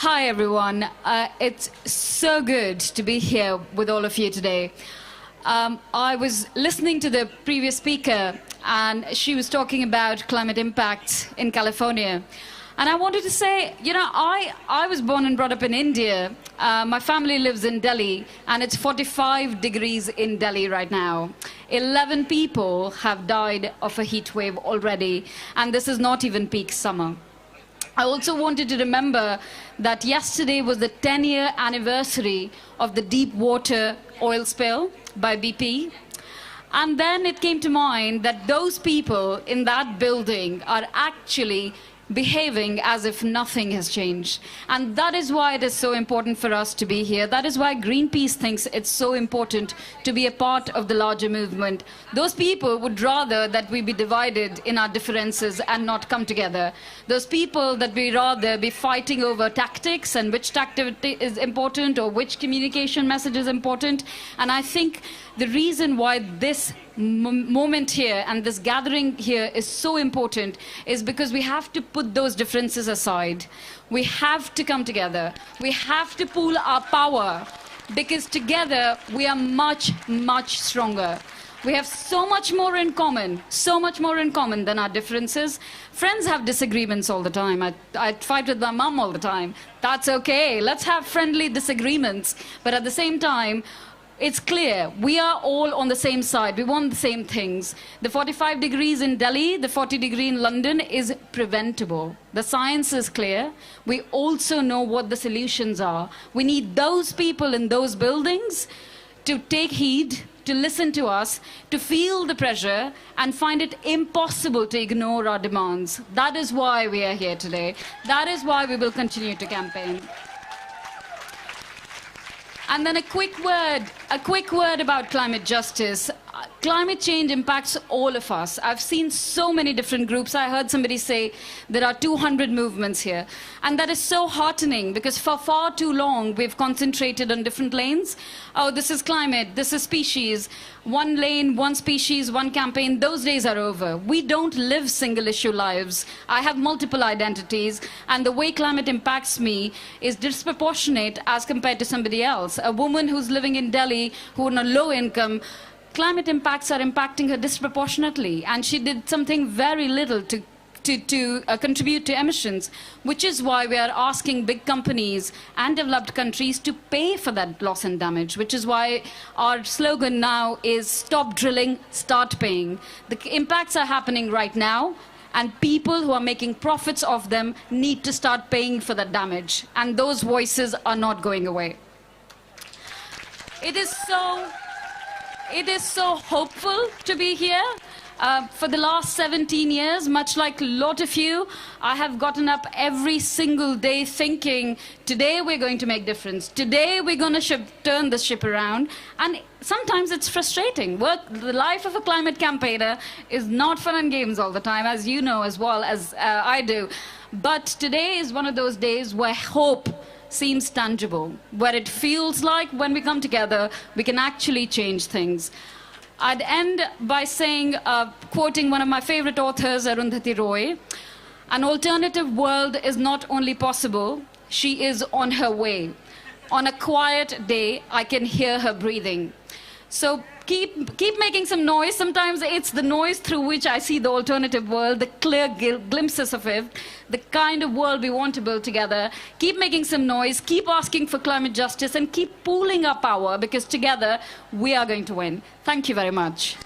Hi, everyone. It's so good to be here with all of you today. I was listening to the previous speaker, and she was talking about climate impact in California. And I wanted to say, you know, I was born and brought up in India. My family lives in Delhi, and it's 45 degrees in Delhi right now. 11 people have died of a heat wave already, and this is not even peak summer. I also wanted to remember that yesterday was the 10-year anniversary of the Deepwater oil spill by BP. And then it came to mind that those people in that building are actually behaving as if nothing has changed. And that is why it is so important for us to be here. That is why Greenpeace thinks it's so important to be a part of the larger movement. Those people would rather that we be divided in our differences and not come together. Those people that we rather be fighting over tactics and which tactic is important or which communication message is important. And I think the reason why this moment here and this gathering here is so important is because we have to put those differences aside. We have to come together. We have to pool our power, because together we are much, much stronger. We have so much more in common than our differences. Friends have disagreements all the time. I fight with my mom all the time. That's okay. Let's have friendly disagreements. But at the same time, it's clear, we are all on the same side. We want the same things. The 45 degrees in Delhi, the 40 degree in London is preventable. The science is clear. We also know what the solutions are. We need those people in those buildings to take heed, to listen to us, to feel the pressure, and find it impossible to ignore our demands. That is why we are here today. That is why we will continue to campaign. And then a quick word about climate justice. Climate change impacts all of us. I've seen so many different groups. I heard somebody say there are 200 movements here. And that is so heartening, because for far too long we've concentrated on different lanes. Oh, this is climate, this is species. One lane, one species, one campaign. Those days are over. We don't live single-issue lives. I have multiple identities, and the way climate impacts me is disproportionate as compared to somebody else. A woman who's living in Delhi, who on a low income, climate impacts are impacting her disproportionately, and she did something very little to contribute to emissions, which is why we are asking big companies and developed countries to pay for that loss and damage, which is why our slogan now is stop drilling, start paying. The impacts are happening right now, and people who are making profits of them need to start paying for that damage, and those voices are not going away. It is so hopeful to be here. For the last 17 years, much like a lot of you, I have gotten up every single day thinking, today we're going to make difference. Today we're going to turn the ship around. And sometimes it's frustrating. The life of a climate campaigner is not fun and games all the time, as you know as well as I do. But today is one of those days where hope seems tangible, where it feels like when we come together, we can actually change things. I'd end by saying, quoting one of my favorite authors, Arundhati Roy, an alternative world is not only possible, she is on her way. On a quiet day, I can hear her breathing. So keep making some noise. Sometimes it's the noise through which I see the alternative world, the clear glimpses of it, the kind of world we want to build together. Keep making some noise, keep asking for climate justice, and keep pooling our power, because together we are going to win. Thank you very much.